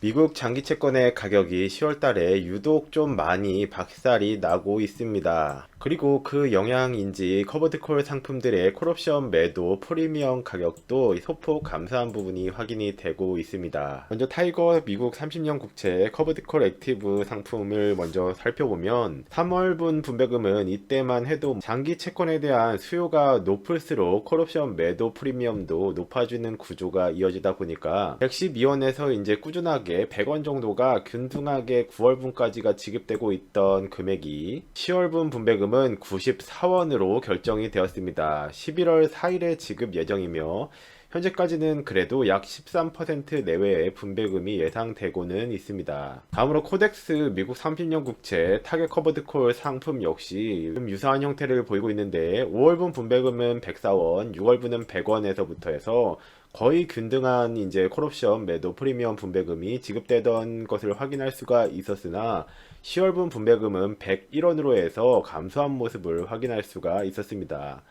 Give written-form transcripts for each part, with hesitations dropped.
미국 장기 채권의 가격이 10월 달에 유독 좀 많이 박살이 나고 있습니다. 그리고 그 영향인지 커버드콜 상품들의 콜옵션 매도 프리미엄 가격도 소폭 감소한 부분이 확인이 되고 있습니다. 먼저 타이거 미국 30년 국채 커버드콜 액티브 상품을 먼저 살펴보면 3월분 분배금은 이때만 해도 장기 채권에 대한 수요가 높을수록 콜옵션 매도 프리미엄도 높아지는 구조가 이어지다 보니까 112원에서 이제 꾸준하게 100원 정도가 균등하게 9월분까지가 지급되고 있던 금액이 10월분 분배금은 94원으로 결정이 되었습니다. 11월 4일에 지급 예정이며 현재까지는 그래도 약 13% 내외의 분배금이 예상되고는 있습니다. 다음으로 코덱스 미국 30년 국채 타겟 커버드콜 상품 역시 좀 유사한 형태를 보이고 있는데 5월분 분배금은 104원, 6월분은 100원에서부터 해서 거의 균등한 이제 콜옵션 매도 프리미엄 분배금이 지급되던 것을 확인할 수가 있었으나 10월분 분배금은 101원으로 해서 감소한 모습을 확인할 수가 있었습니다.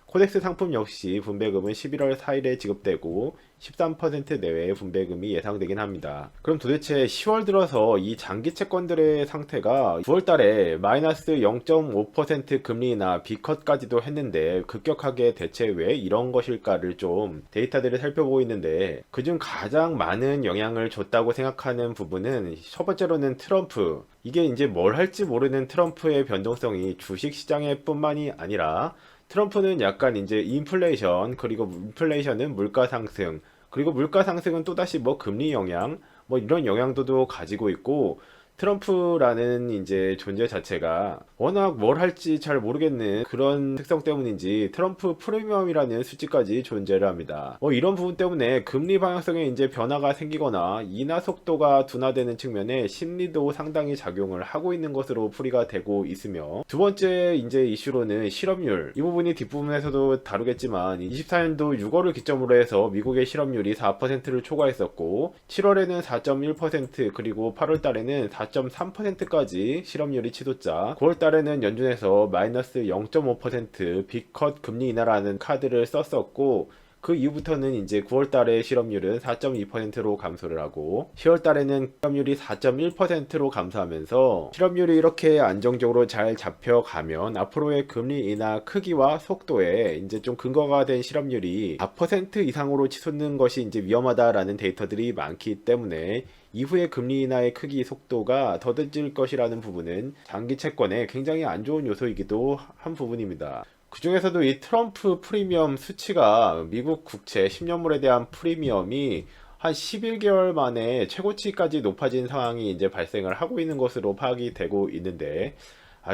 코덱스 상품 역시 분배금은 11월 4일에 지급되고 13% 내외의 분배금이 예상되긴 합니다. 그럼 도대체 10월 들어서 이 장기 채권들의 상태가 9월 달에 마이너스 0.5% 금리나 B컷까지도 했는데 급격하게 대체 왜 이런 것일까를 좀 데이터들을 살펴보고 있는데 그중 가장 많은 영향을 줬다고 생각하는 부분은 첫 번째로는 트럼프. 이게 이제 뭘 할지 모르는 트럼프의 변동성이 주식 시장에 뿐만이 아니라 트럼프는 약간 이제 인플레이션, 그리고 인플레이션은 물가 상승, 그리고 물가 상승은 또다시 뭐 금리 영향, 뭐 이런 영향도도 가지고 있고, 트럼프라는 이제 존재 자체가 워낙 뭘 할지 잘 모르겠는 그런 특성 때문인지 트럼프 프리미엄이라는 수치까지 존재를 합니다. 뭐 이런 부분 때문에 금리 방향성에 이제 변화가 생기거나 인하 속도가 둔화되는 측면에 심리도 상당히 작용을 하고 있는 것으로 풀이가 되고 있으며, 두 번째 이제 이슈로는 실업률, 이 부분이 뒷부분에서도 다루겠지만 24년도 6월을 기점으로 해서 미국의 실업률이 4%를 초과했었고 7월에는 4.1% 그리고 8월 달에는 4.3%까지 실업률이 치솟자 9월 달에는 연준에서 마이너스 0.5% 빅컷 금리 인하라는 카드를 썼었고, 그 이후부터는 이제 9월 달에 실업률은 4.2%로 감소를 하고 10월 달에는 실업률이 4.1%로 감소하면서 실업률이 이렇게 안정적으로 잘 잡혀가면 앞으로의 금리 인하 크기와 속도에 이제 좀 근거가 된 실업률이 4% 이상으로 치솟는 것이 이제 위험하다라는 데이터들이 많기 때문에 이후에 금리 인하의 크기 속도가 더뎌질 것이라는 부분은 장기 채권에 굉장히 안 좋은 요소이기도 한 부분입니다. 그 중에서도 이 트럼프 프리미엄 수치가 미국 국채 10년물에 대한 프리미엄이 한 11개월 만에 최고치까지 높아진 상황이 이제 발생을 하고 있는 것으로 파악이 되고 있는데,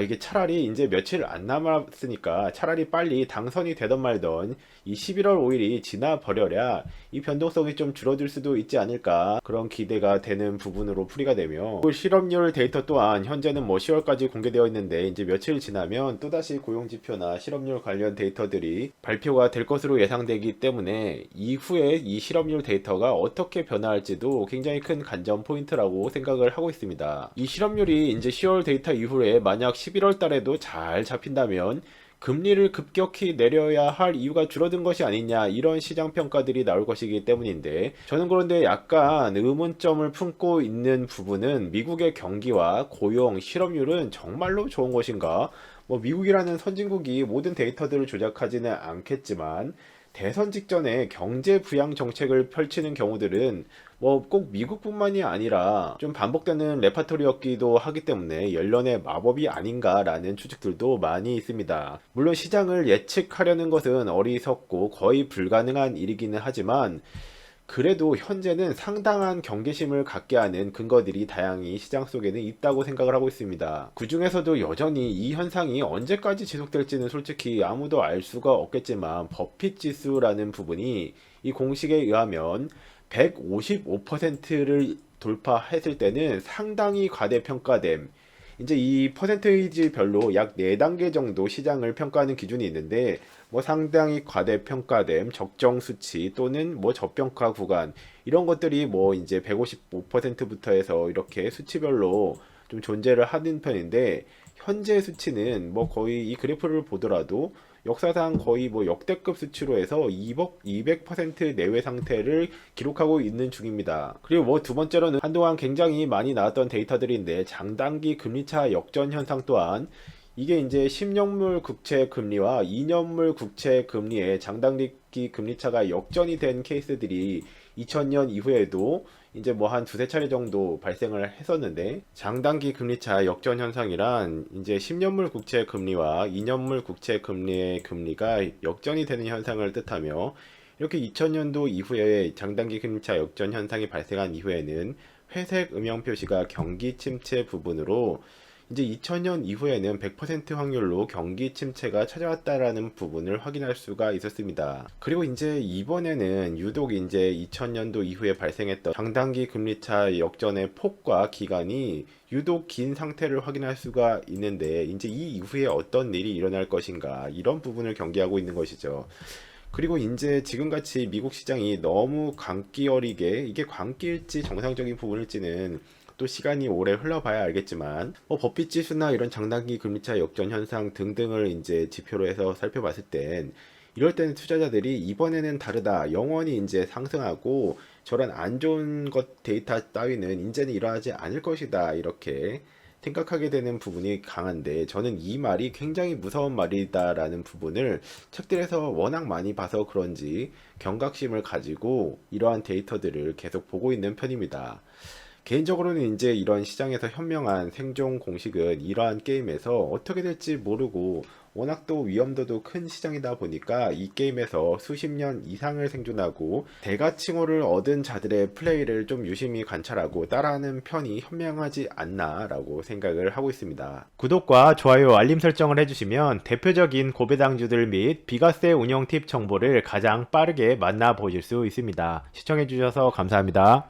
이게 차라리 이제 며칠 안 남았으니까 차라리 빨리 당선이 되던 말던 이 11월 5일이 지나 버려야 이 변동성이 좀 줄어들 수도 있지 않을까, 그런 기대가 되는 부분으로 풀이가 되며, 그 실업률 데이터 또한 현재는 뭐 10월까지 공개되어 있는데 이제 며칠 지나면 또다시 고용지표나 실업률 관련 데이터들이 발표가 될 것으로 예상되기 때문에 이후에 이 실업률 데이터가 어떻게 변화할지도 굉장히 큰 관전 포인트라고 생각을 하고 있습니다. 이 실업률이 이제 10월 데이터 이후에 만약 11월 달에도 잘 잡힌다면 금리를 급격히 내려야 할 이유가 줄어든 것이 아니냐, 이런 시장 평가들이 나올 것이기 때문인데, 저는 그런데 약간 의문점을 품고 있는 부분은 미국의 경기와 고용, 실업률은 정말로 좋은 것인가? 뭐 미국이라는 선진국이 모든 데이터들을 조작하지는 않겠지만 대선 직전에 경제 부양 정책을 펼치는 경우들은 뭐 꼭 미국뿐만이 아니라 좀 반복되는 레파토리였기도 하기 때문에 연련의 마법이 아닌가라는 추측들도 많이 있습니다. 물론 시장을 예측하려는 것은 어리석고 거의 불가능한 일이기는 하지만 그래도 현재는 상당한 경계심을 갖게 하는 근거들이 다양히 시장 속에는 있다고 생각을 하고 있습니다. 그 중에서도 여전히 이 현상이 언제까지 지속될지는 솔직히 아무도 알 수가 없겠지만 버핏 지수라는 부분이 이 공식에 의하면 155%를 돌파했을 때는 상당히 과대평가됨, 이제 이 퍼센테이지 별로 약 4단계 정도 시장을 평가하는 기준이 있는데, 뭐 상당히 과대평가됨, 적정 수치 또는 뭐 저평가 구간, 이런 것들이 뭐 이제 155%부터 해서 이렇게 수치별로 좀 존재를 하는 편인데, 현재 수치는 뭐 거의 이 그래프를 보더라도 역사상 거의 뭐 역대급 수치로 해서 200% 내외 상태를 기록하고 있는 중입니다. 그리고 뭐 두 번째로는 한동안 굉장히 많이 나왔던 데이터들인데 장단기 금리차 역전 현상 또한 이게 이제 10년물 국채 금리와 2년물 국채 금리의 장단기 금리차가 역전이 된 케이스들이 2000년 이후에도 이제 뭐 한 두세 차례 정도 발생을 했었는데, 장단기 금리차 역전 현상이란 이제 10년물 국채 금리와 2년물 국채 금리의 금리가 역전이 되는 현상을 뜻하며, 이렇게 2000년도 이후에 장단기 금리차 역전 현상이 발생한 이후에는 회색 음영 표시가 경기 침체 부분으로 이제 2000년 이후에는 100% 확률로 경기 침체가 찾아왔다라는 부분을 확인할 수가 있었습니다. 그리고 이제 이번에는 유독 이제 2000년도 이후에 발생했던 장단기 금리차 역전의 폭과 기간이 유독 긴 상태를 확인할 수가 있는데, 이제 이 이후에 어떤 일이 일어날 것인가, 이런 부분을 경계하고 있는 것이죠. 그리고 이제 지금같이 미국 시장이 너무 광기어리게, 이게 광기일지 정상적인 부분일지는 또 시간이 오래 흘러봐야 알겠지만, 뭐 버핏 지수나 이런 장단기 금리차 역전 현상 등등을 이제 지표로 해서 살펴봤을 땐, 이럴 때는 투자자들이 이번에는 다르다, 영원히 이제 상승하고 저런 안 좋은 것 데이터 따위는 이제는 일어나지 않을 것이다, 이렇게 생각하게 되는 부분이 강한데, 저는 이 말이 굉장히 무서운 말이다라는 부분을 책들에서 워낙 많이 봐서 그런지 경각심을 가지고 이러한 데이터들을 계속 보고 있는 편입니다. 개인적으로는 이제 이런 시장에서 현명한 생존 공식은 이러한 게임에서 어떻게 될지 모르고, 워낙 또 위험도도 큰 시장이다 보니까 이 게임에서 수십 년 이상을 생존하고 대가칭호를 얻은 자들의 플레이를 좀 유심히 관찰하고 따라하는 편이 현명하지 않나라고 생각을 하고 있습니다. 구독과 좋아요, 알림 설정을 해주시면 대표적인 고배당주들 및 비과세 운영 팁 정보를 가장 빠르게 만나보실 수 있습니다. 시청해주셔서 감사합니다.